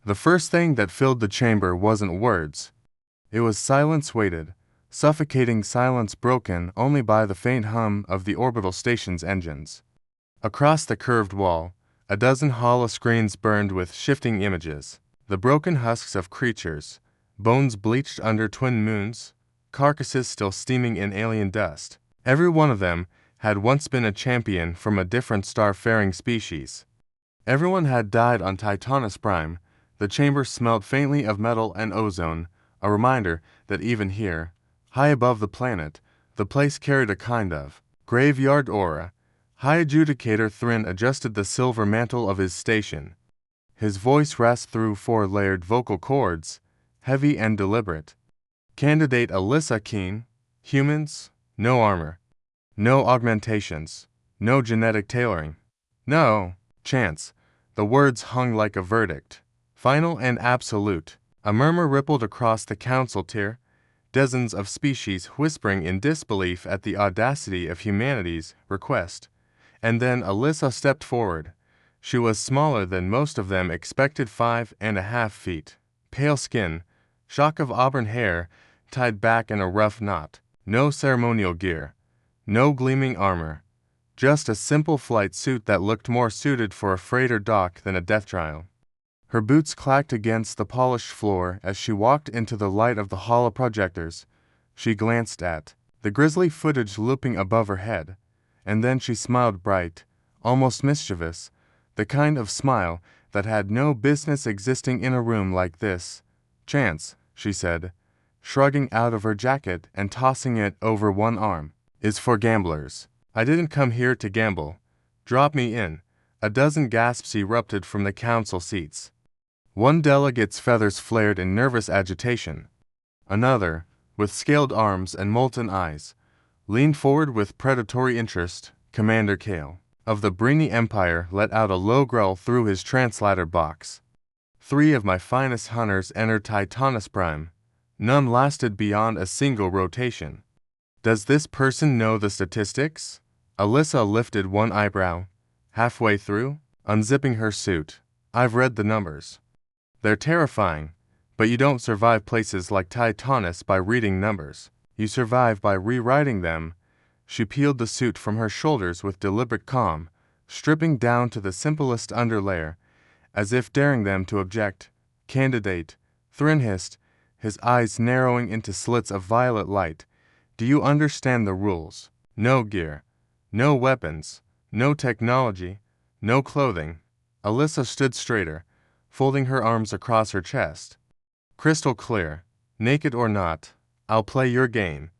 The first thing that filled the chamber wasn't words. It was silence waited, suffocating silence broken only by the faint hum of the orbital station's engines. Across the curved wall, a dozen hollow screens burned with shifting images, the broken husks of creatures, bones bleached under twin moons, carcasses still steaming in alien dust. Every one of them had once been a champion from a different star-faring species. Everyone had died on Titanis Prime. The chamber smelled faintly of metal and ozone, a reminder that even here, high above the planet, the place carried a kind of graveyard aura. High Adjudicator Thrin adjusted the silver mantle of his station. His voice rasped through four-layered vocal cords, heavy and deliberate. Candidate Alyssa Keen, humans, no armor, no augmentations, no genetic tailoring. No chance. The words hung like a verdict, final and absolute. A murmur rippled across the council tier, dozens of species whispering in disbelief at the audacity of humanity's request. And then Alyssa stepped forward. She was smaller than most of them expected, 5.5 feet. Pale skin, shock of auburn hair tied back in a rough knot. No ceremonial gear, no gleaming armor. Just a simple flight suit that looked more suited for a freighter dock than a death trial. Her boots clacked against the polished floor as she walked into the light of the hollow projectors. She glanced at the grisly footage looping above her head, and then she smiled bright, almost mischievous, the kind of smile that had no business existing in a room like this. Chance, she said, shrugging out of her jacket and tossing it over one arm, is for gamblers. I didn't come here to gamble. Drop me in. A dozen gasps erupted from the council seats. One delegate's feathers flared in nervous agitation. Another, with scaled arms and molten eyes, leaned forward with predatory interest. Commander Kale, of the Brainy Empire, let out a low growl through his translator box. 3 of my finest hunters entered Titanis Prime. None lasted beyond a single rotation. Does this person know the statistics? Alyssa lifted one eyebrow. Halfway through, unzipping her suit. I've read the numbers. They're terrifying, but you don't survive places like Titanis by reading numbers. You survive by rewriting them. She peeled the suit from her shoulders with deliberate calm, stripping down to the simplest underlayer, as if daring them to object. Candidate, Thrin hissed, his eyes narrowing into slits of violet light. Do you understand the rules? No gear, no weapons, no technology, no clothing. Alyssa stood straighter, folding her arms across her chest. Crystal clear, naked or not, I'll play your game.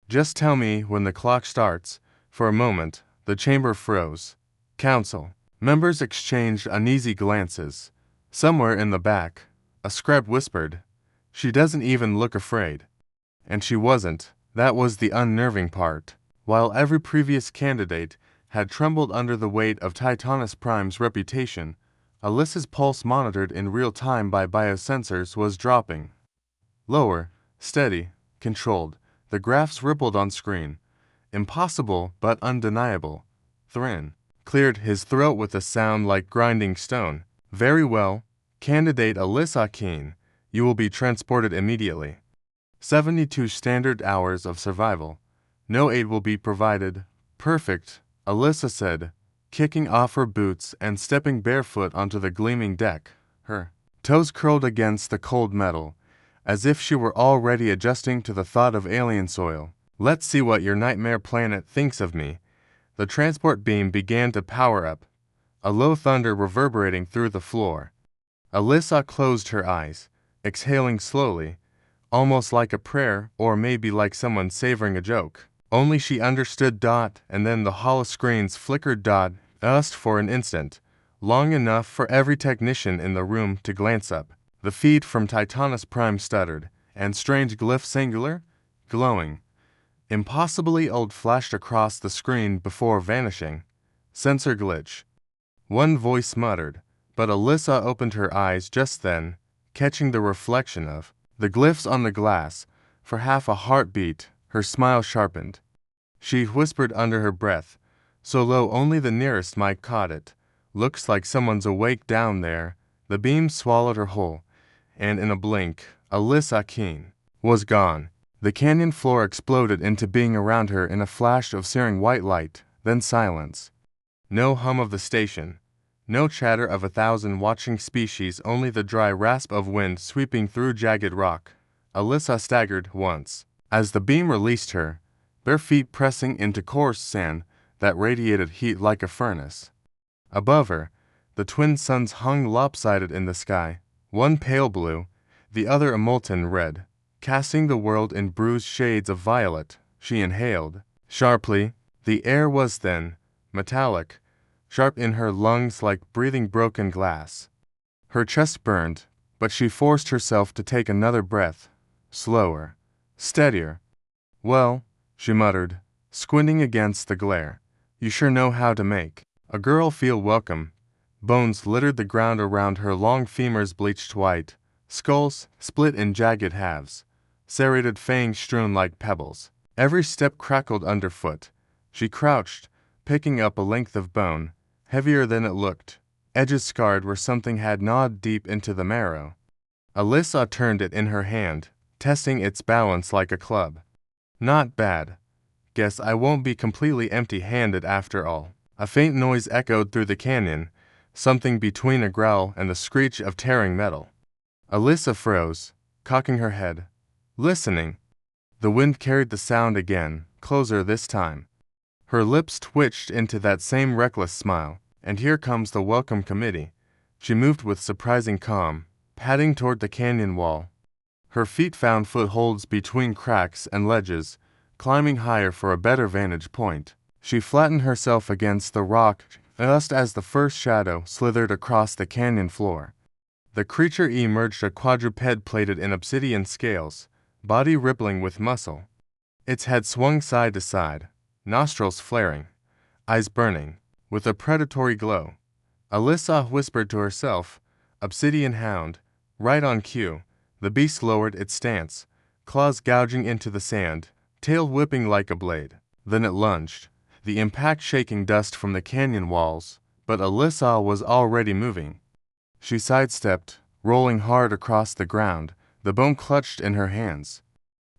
Just tell me when the clock starts. For a moment, the chamber froze. Council members exchanged uneasy glances. Somewhere in the back, a scribe whispered, "She doesn't even look afraid." And she wasn't. That was the unnerving part. While every previous candidate had trembled under the weight of Titanis Prime's reputation, Alyssa's pulse, monitored in real time by biosensors, was dropping. Lower, steady, controlled. The graphs rippled on screen. Impossible but undeniable. Thrin cleared his throat with a sound like grinding stone. Very well, Candidate Alyssa Keen, you will be transported immediately. 72 standard hours of survival. No aid will be provided. Perfect, Alyssa said, kicking off her boots and stepping barefoot onto the gleaming deck. Her toes curled against the cold metal, as if she were already adjusting to the thought of alien soil. Let's see what your nightmare planet thinks of me. The transport beam began to power up, a low thunder reverberating through the floor. Alyssa closed her eyes, exhaling slowly, almost like a prayer, or maybe like someone savoring a joke. Only she understood. And then the hollow screens flickered. Just for an instant, long enough for every technician in the room to glance up. The feed from Titanis Prime stuttered, and strange glyph singular, glowing, impossibly old, flashed across the screen before vanishing. Sensor glitch. One voice muttered, but Alyssa opened her eyes just then, catching the reflection of the glyphs on the glass. For half a heartbeat, her smile sharpened. She whispered under her breath, so low only the nearest mic caught it, "Looks like someone's awake down there." The beam swallowed her whole, and in a blink, Alyssa Keene was gone. The canyon floor exploded into being around her in a flash of searing white light, then silence. No hum of the station, no chatter of 1,000 watching species, only the dry rasp of wind sweeping through jagged rock. Alyssa staggered once, as the beam released her, bare feet pressing into coarse sand that radiated heat like a furnace. Above her, the twin suns hung lopsided in the sky, one pale blue, the other a molten red, casting the world in bruised shades of violet. She inhaled sharply. The air was thin, metallic, sharp in her lungs like breathing broken glass. Her chest burned, but she forced herself to take another breath, slower, steadier. "Well," she muttered, squinting against the glare, "you sure know how to make a girl feel welcome." Bones littered the ground around her, long femurs bleached white, skulls split in jagged halves, serrated fangs strewn like pebbles. Every step crackled underfoot. She crouched, picking up a length of bone, heavier than it looked, edges scarred where something had gnawed deep into the marrow. Alyssa turned it in her hand, testing its balance like a club. "Not bad. Guess I won't be completely empty-handed after all." A faint noise echoed through the canyon, something between a growl and the screech of tearing metal. Alyssa froze, cocking her head, listening. The wind carried the sound again, closer this time. Her lips twitched into that same reckless smile. "And here comes the welcome committee." She moved with surprising calm, padding toward the canyon wall. Her feet found footholds between cracks and ledges, climbing higher for a better vantage point. She flattened herself against the rock just as the first shadow slithered across the canyon floor. The creature emerged, a quadruped plated in obsidian scales, body rippling with muscle. Its head swung side to side, nostrils flaring, eyes burning, with a predatory glow. Alyssa whispered to herself, "Obsidian hound, right on cue." The beast lowered its stance, claws gouging into the sand, tail whipping like a blade. Then it lunged, the impact shaking dust from the canyon walls, but Alyssa was already moving. She sidestepped, rolling hard across the ground, the bone clutched in her hands.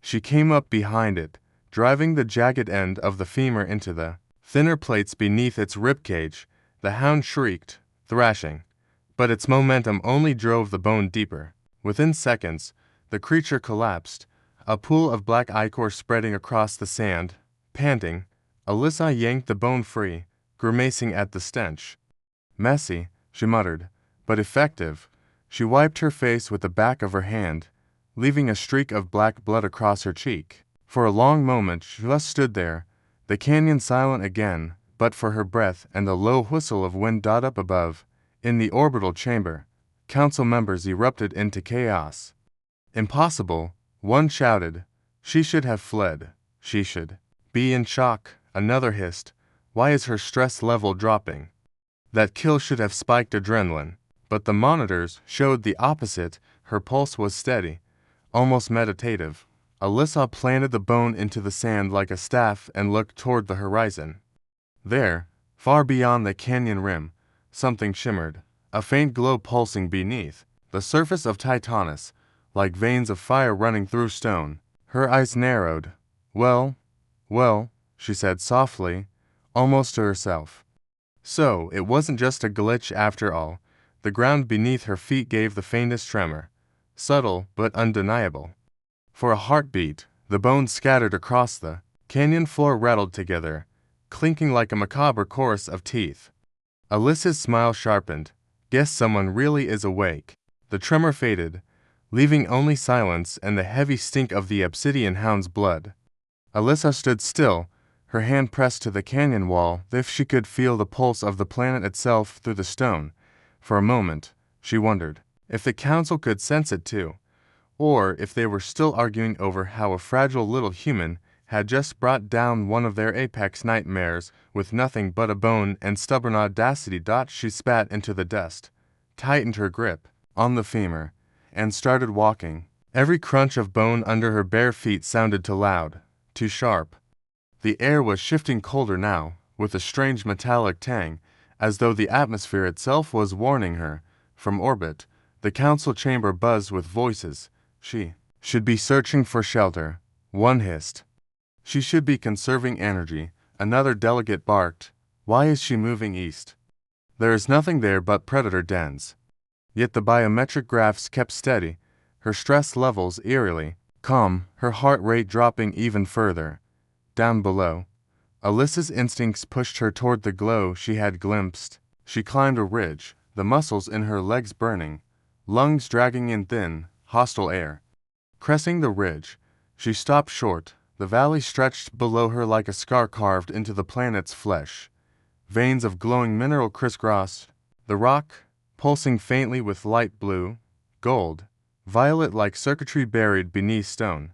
She came up behind it, driving the jagged end of the femur into the thinner plates beneath its ribcage. The hound shrieked, thrashing, but its momentum only drove the bone deeper. Within seconds, the creature collapsed, a pool of black ichor spreading across the sand. Panting, Alyssa yanked the bone free, grimacing at the stench. "Messy," she muttered, "but effective." She wiped her face with the back of her hand, leaving a streak of black blood across her cheek. For a long moment she just stood there, the canyon silent again, but for her breath and the low whistle of wind up above. In the orbital chamber, council members erupted into chaos. "Impossible," one shouted. "She should have fled. She should be in shock," another hissed. "Why is her stress level dropping? That kill should have spiked adrenaline." But the monitors showed the opposite. Her pulse was steady, almost meditative. Alyssa planted the bone into the sand like a staff and looked toward the horizon. There, far beyond the canyon rim, something shimmered, a faint glow pulsing beneath. The surface of Titanis, like veins of fire running through stone. Her eyes narrowed. Well, she said softly, almost to herself. So, it wasn't just a glitch after all. The ground beneath her feet gave the faintest tremor, subtle but undeniable. For a heartbeat, the bones scattered across the canyon floor rattled together, clinking like a macabre chorus of teeth. Alyssa's smile sharpened. "Guess someone really is awake." The tremor faded, leaving only silence and the heavy stink of the obsidian hound's blood. Alyssa stood still, her hand pressed to the canyon wall, as if she could feel the pulse of the planet itself through the stone. For a moment, she wondered if the council could sense it too, or if they were still arguing over how a fragile little human had just brought down one of their apex nightmares with nothing but a bone and stubborn audacity. She spat into the dust, tightened her grip on the femur, and started walking. Every crunch of bone under her bare feet sounded too loud, too sharp. The air was shifting colder now, with a strange metallic tang, as though the atmosphere itself was warning her. From orbit, The council chamber buzzed with voices. She should be searching for shelter, one hissed. She should be conserving energy, another delegate barked. Why is she moving east? There is nothing there but predator dens. Yet the biometric graphs kept steady, her stress levels eerily calm, her heart rate dropping even further. Down below, Alyssa's instincts pushed her toward the glow she had glimpsed. She climbed a ridge, the muscles in her legs burning, lungs dragging in thin, hostile air. Cresting the ridge, she stopped short. The valley stretched below her like a scar carved into the planet's flesh. Veins of glowing mineral crisscrossed the rock, pulsing faintly with light blue, gold, violet like circuitry buried beneath stone.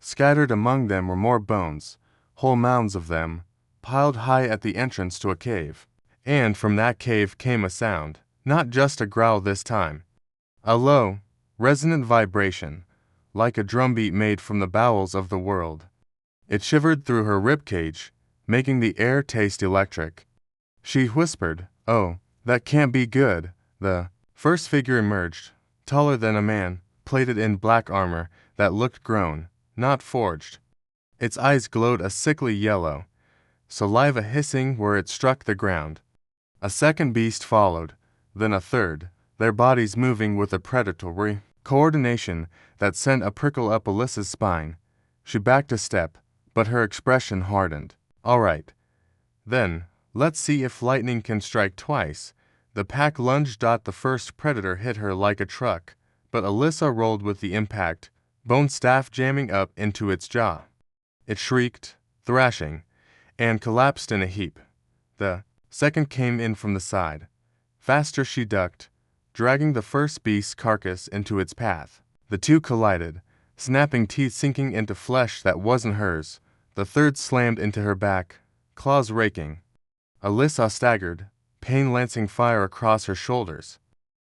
Scattered among them were more bones, whole mounds of them, piled high at the entrance to a cave. And from that cave came a sound, not just a growl this time. A low, resonant vibration, like a drumbeat made from the bowels of the world. It shivered through her ribcage, making the air taste electric. She whispered, "Oh, that can't be good." The first figure emerged, taller than a man, plated in black armor that looked grown, not forged. Its eyes glowed a sickly yellow, saliva hissing where it struck the ground. A second beast followed, then a third, their bodies moving with a predatory coordination that sent a prickle up Alyssa's spine. She backed a step, but her expression hardened. "All right. Then, let's see if lightning can strike twice." The pack lunged. The first predator hit her like a truck, but Alyssa rolled with the impact, bone staff jamming up into its jaw. It shrieked, thrashing, and collapsed in a heap. The second came in from the side. Faster she ducked, dragging the first beast's carcass into its path. The two collided, snapping teeth sinking into flesh that wasn't hers. The third slammed into her back, claws raking. Alyssa staggered, pain lancing fire across her shoulders.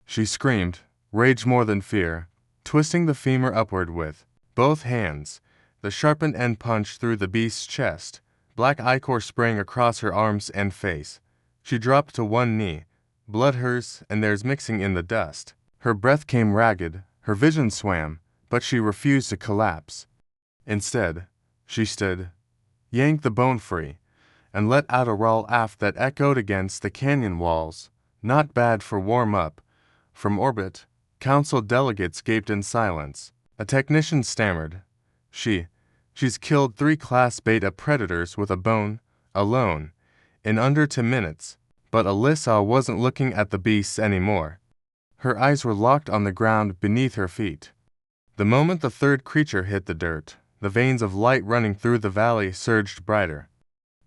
She screamed, rage more than fear, twisting the femur upward with both hands. The sharpened end punched through the beast's chest. Black ichor sprang across her arms and face. She dropped to one knee, blood hers and theirs mixing in the dust. Her breath came ragged, her vision swam, but she refused to collapse. Instead, she stood, yanked the bone free, and let out a roar aft that echoed against the canyon walls. Not bad for warm-up. From orbit, council delegates gaped in silence. A technician stammered. She's killed 3 class beta predators with a bone, alone, in under 2 minutes. But Alyssa wasn't looking at the beasts anymore. Her eyes were locked on the ground beneath her feet. The moment the third creature hit the dirt, the veins of light running through the valley surged brighter.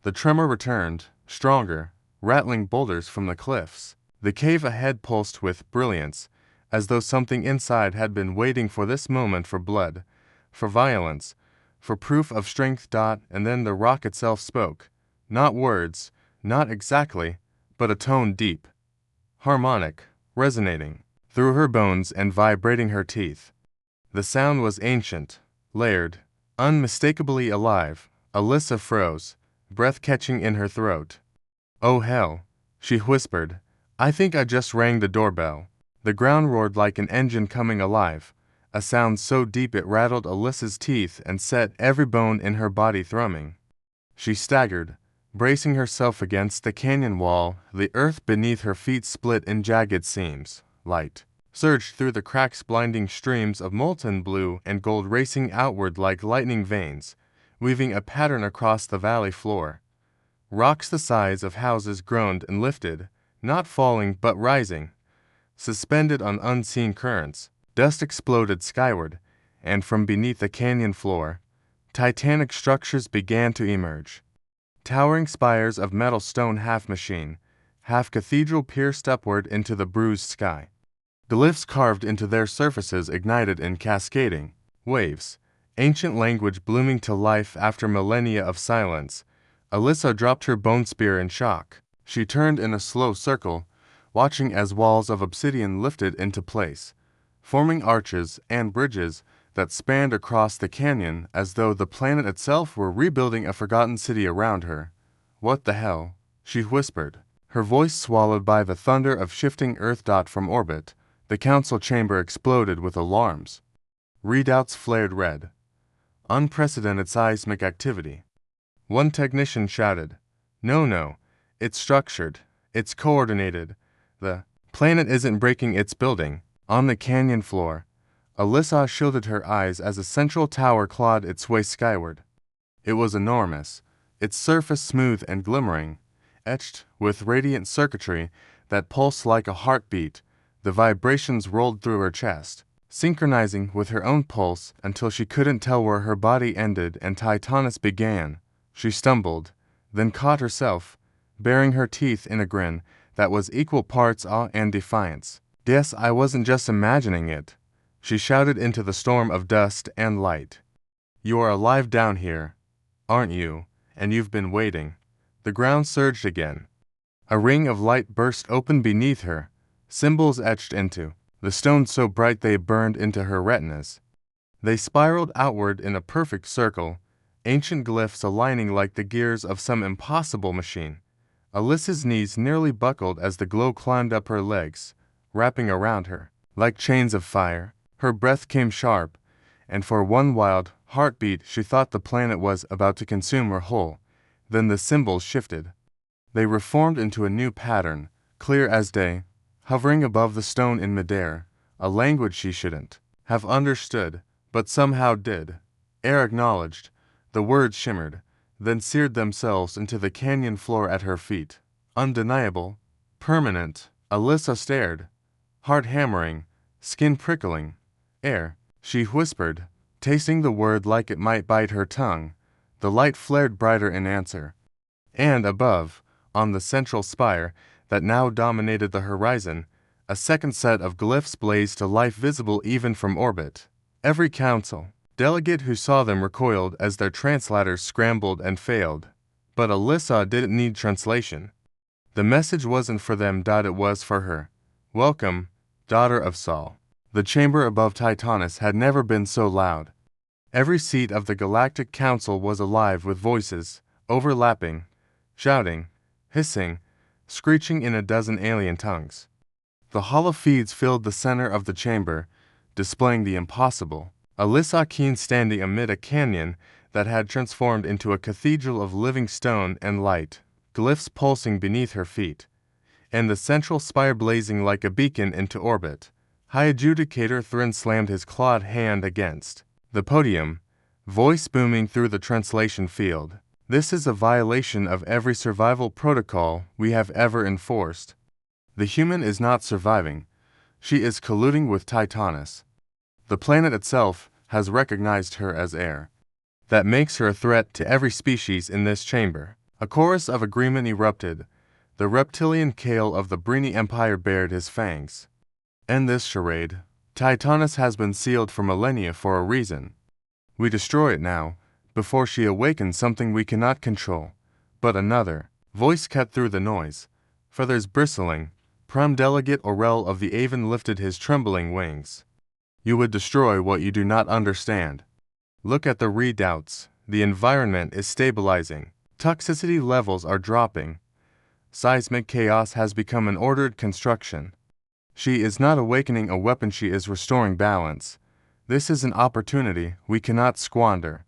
The tremor returned, stronger, rattling boulders from the cliffs. The cave ahead pulsed with brilliance, as though something inside had been waiting for this moment, for blood, for violence, for proof of strength. And then the rock itself spoke. Not words, not exactly, but a tone deep, harmonic, resonating through her bones and vibrating her teeth. The sound was ancient, layered, unmistakably alive. Alyssa froze, breath catching in her throat. "Oh hell," she whispered. "I think I just rang the doorbell." The ground roared like an engine coming alive, a sound so deep it rattled Alyssa's teeth and set every bone in her body thrumming. She staggered, bracing herself against the canyon wall. The earth beneath her feet split in jagged seams. Light surged through the cracks, blinding streams of molten blue and gold racing outward like lightning veins, weaving a pattern across the valley floor. Rocks the size of houses groaned and lifted, not falling but rising, suspended on unseen currents. Dust exploded skyward, and from beneath the canyon floor, titanic structures began to emerge. Towering spires of metal stone, half machine, half cathedral, pierced upward into the bruised sky. Glyphs carved into their surfaces ignited in cascading waves, ancient language blooming to life after millennia of silence. Alyssa dropped her bone spear in shock. She turned in a slow circle, watching as walls of obsidian lifted into place, forming arches and bridges that spanned across the canyon as though the planet itself were rebuilding a forgotten city around her. "What the hell?" she whispered, her voice swallowed by the thunder of shifting earth. From orbit, The council chamber exploded with alarms. Readouts flared red. Unprecedented seismic activity. One technician shouted, "No, no, it's structured, it's coordinated. The planet isn't breaking, it's building." On the canyon floor, Alyssa shielded her eyes as a central tower clawed its way skyward. It was enormous, its surface smooth and glimmering, etched with radiant circuitry that pulsed like a heartbeat. The vibrations rolled through her chest, synchronizing with her own pulse until she couldn't tell where her body ended and Titanis began. She stumbled, then caught herself, baring her teeth in a grin that was equal parts awe and defiance. "Guess I wasn't just imagining it," she shouted into the storm of dust and light. "You are alive down here, aren't you? And you've been waiting." The ground surged again. A ring of light burst open beneath her, symbols etched into the stone so bright they burned into her retinas. They spiraled outward in a perfect circle, ancient glyphs aligning like the gears of some impossible machine. Alyssa's knees nearly buckled as the glow climbed up her legs, wrapping around her like chains of fire. Her breath came sharp, and for one wild heartbeat she thought the planet was about to consume her whole. Then the symbols shifted. They reformed into a new pattern, clear as day, hovering above the stone in midair, a language she shouldn't have understood, but somehow did. Air acknowledged. The words shimmered, then seared themselves into the canyon floor at her feet. Undeniable, permanent. Alyssa stared, heart hammering, skin prickling. "Air," she whispered, tasting the word like it might bite her tongue. The light flared brighter in answer. And above, on the central spire that now dominated the horizon, a second set of glyphs blazed to life, visible even from orbit. Every council delegate who saw them recoiled as their translators scrambled and failed. But Alyssa didn't need translation. The message wasn't for them, it was for her. "Welcome, daughter of Sol." The chamber above Titanis had never been so loud. Every seat of the Galactic Council was alive with voices, overlapping, shouting, hissing, screeching in a dozen alien tongues. The hollow feeds filled the center of the chamber, displaying the impossible. Alyssa Keen standing amid a canyon that had transformed into a cathedral of living stone and light, glyphs pulsing beneath her feet, and the central spire blazing like a beacon into orbit. High Adjudicator Thrin slammed his clawed hand against the podium, voice booming through the translation field. "This is a violation of every survival protocol we have ever enforced. The human is not surviving. She is colluding with Titanis. The planet itself has recognized her as heir. That makes her a threat to every species in this chamber." A chorus of agreement erupted. The reptilian Kale of the Brini Empire bared his fangs. "End this charade. Titanis has been sealed for millennia for a reason. We destroy it now, before she awakens something we cannot control." But another voice cut through the noise. Feathers bristling, Prime Delegate Aurel of the Avon lifted his trembling wings. "You would destroy what you do not understand. Look at the readouts. The environment is stabilizing. Toxicity levels are dropping. Seismic chaos has become an ordered construction. She is not awakening a weapon, she is restoring balance. This is an opportunity we cannot squander."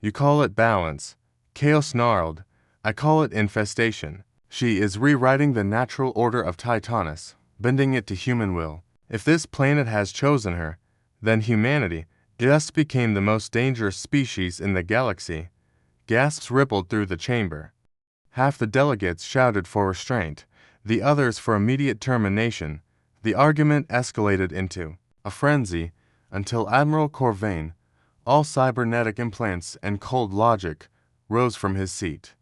"You call it balance," Kale snarled. "I call it infestation. She is rewriting the natural order of Titanis, bending it to human will. If this planet has chosen her, then humanity just became the most dangerous species in the galaxy." Gasps rippled through the chamber. Half the delegates shouted for restraint, the others for immediate termination. The argument escalated into a frenzy until Admiral Corvain, all cybernetic implants and cold logic, rose from his seat.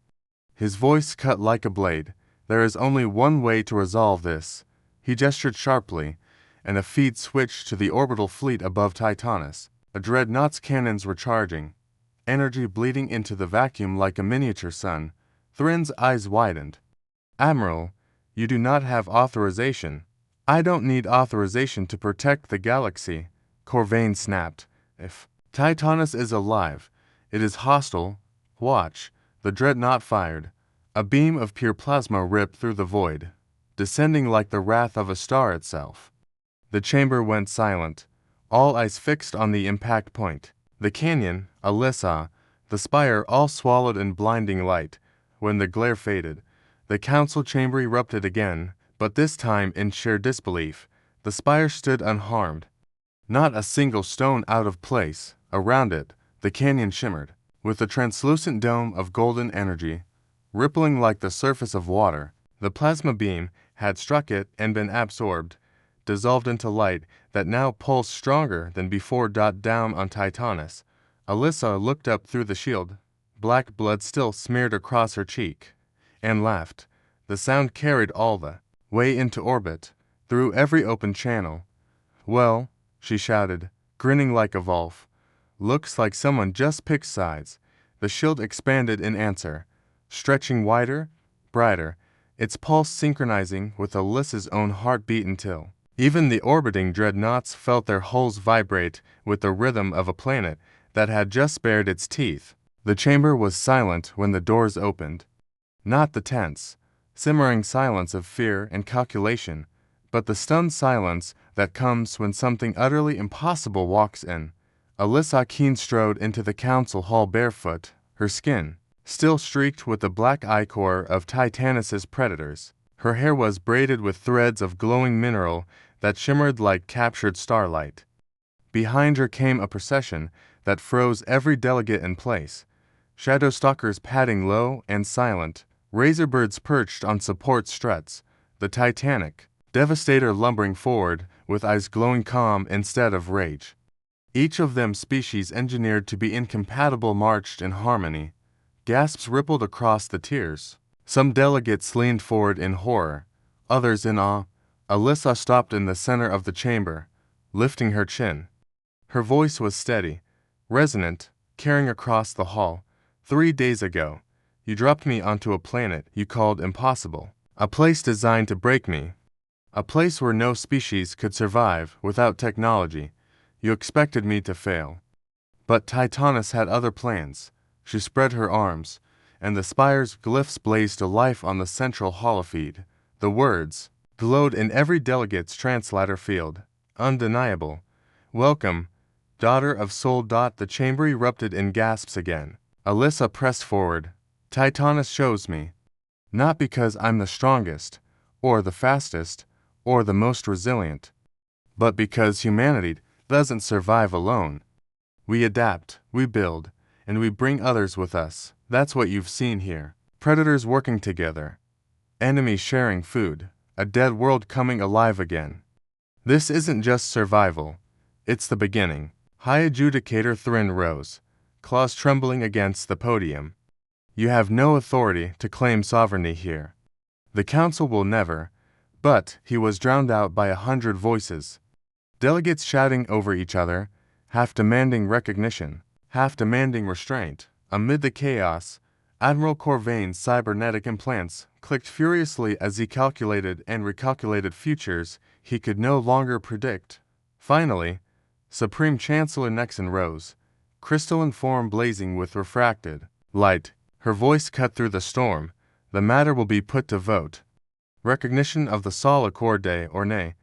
His voice cut like a blade. "There is only one way to resolve this." He gestured sharply, and a feed switched to the orbital fleet above Titanis. A dreadnought's cannons were charging, energy bleeding into the vacuum like a miniature sun. Thrin's eyes widened. "Admiral, you do not have authorization." "I don't need authorization to protect the galaxy," Corvain snapped. "If Titanis is alive, it is hostile. Watch." The dreadnought fired. A beam of pure plasma ripped through the void, descending like the wrath of a star itself. The chamber went silent, all eyes fixed on the impact point. The canyon, Alyssa, the spire all swallowed in blinding light. When the glare faded, the council chamber erupted again, but this time in sheer disbelief. The spire stood unharmed. Not a single stone out of place. Around it, the canyon shimmered, with a translucent dome of golden energy, rippling like the surface of water. The plasma beam had struck it and been absorbed, dissolved into light that now pulsed stronger than before. Down on Titanis, Alyssa looked up through the shield, black blood still smeared across her cheek, and laughed. The sound carried all the way into orbit, through every open channel. "Well," she shouted, grinning like a wolf, "looks like someone just picked sides." The shield expanded in answer, stretching wider, brighter, its pulse synchronizing with Alyssa's own heartbeat until even the orbiting dreadnoughts felt their hulls vibrate with the rhythm of a planet that had just bared its teeth. The chamber was silent when the doors opened. Not the tense, simmering silence of fear and calculation, but the stunned silence that comes when something utterly impossible walks in. Alyssa Keene strode into the council hall barefoot, her skin still streaked with the black ichor of Titanis's predators. Her hair was braided with threads of glowing mineral that shimmered like captured starlight. Behind her came a procession that froze every delegate in place, shadow stalkers padding low and silent, razorbirds perched on support struts, the Titanic Devastator lumbering forward with eyes glowing calm instead of rage. Each of them species engineered to be incompatible marched in harmony. Gasps rippled across the tiers. Some delegates leaned forward in horror, others in awe. Alyssa stopped in the center of the chamber, lifting her chin. Her voice was steady, resonant, carrying across the hall. 3 days ago, you dropped me onto a planet you called impossible, a place designed to break me, a place where no species could survive without technology. You expected me to fail. But Titanis had other plans. She spread her arms, and the spire's glyphs blazed to life on the central holofeed. The words glowed in every delegate's translator field. Undeniable. Welcome, daughter of Soul. The chamber erupted in gasps again. Alyssa pressed forward. Titanis chose me. Not because I'm the strongest, or the fastest, or the most resilient, but because humanity doesn't survive alone. We adapt, we build, and we bring others with us. That's what you've seen here. Predators working together, enemies sharing food, a dead world coming alive again. This isn't just survival, it's the beginning. High Adjudicator Thrin rose, claws trembling against the podium. You have no authority to claim sovereignty here. The council will never. But he was drowned out by 100 voices. Delegates shouting over each other, half demanding recognition, half demanding restraint. Amid the chaos, Admiral Corvain's cybernetic implants clicked furiously as he calculated and recalculated futures he could no longer predict. Finally, Supreme Chancellor Nexon rose, crystalline form blazing with refracted light. Her voice cut through the storm. The matter will be put to vote. Recognition of the Sol Accord or nay.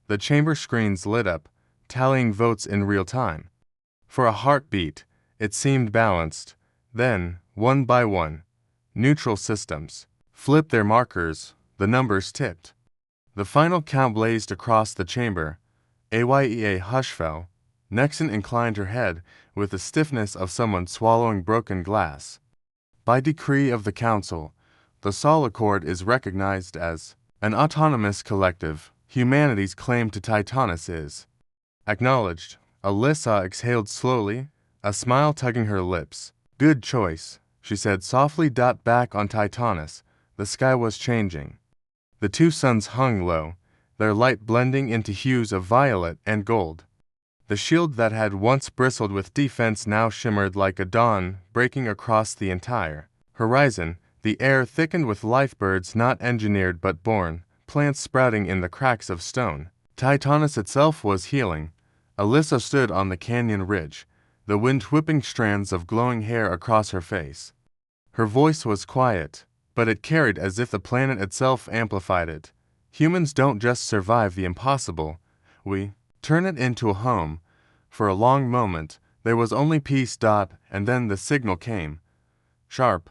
The chamber screens lit up, tallying votes in real time. For a heartbeat, it seemed balanced. Then, one by one, neutral systems flipped their markers, the numbers tipped. The final count blazed across the chamber. AYEA hush fell. Nexon inclined her head with the stiffness of someone swallowing broken glass. By decree of the Council, the Sol Accord is recognized as an autonomous collective. Humanity's claim to Titanis is acknowledged. Alyssa exhaled slowly, a smile tugging her lips. Good choice, she said softly. Back on Titanis, the sky was changing. The two suns hung low, their light blending into hues of violet and gold. The shield that had once bristled with defense now shimmered like a dawn breaking across the entire horizon. The air thickened with lifebirds not engineered but born, plants sprouting in the cracks of stone. Titanis itself was healing. Alyssa stood on the canyon ridge, the wind whipping strands of glowing hair across her face. Her voice was quiet, but it carried as if the planet itself amplified it. Humans don't just survive the impossible, we turn it into a home. For a long moment, there was only peace. And then the signal came. Sharp,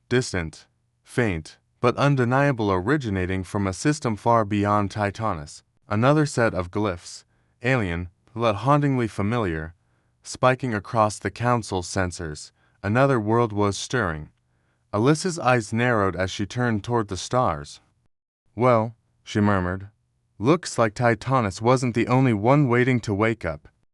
distant, faint, but undeniable, originating from a system far beyond Titanis. Another set of glyphs, alien, but hauntingly familiar, spiking across the Council's sensors. Another world was stirring. Alyssa's eyes narrowed as she turned toward the stars. Well, she murmured, looks like Titanis wasn't the only one waiting to wake up.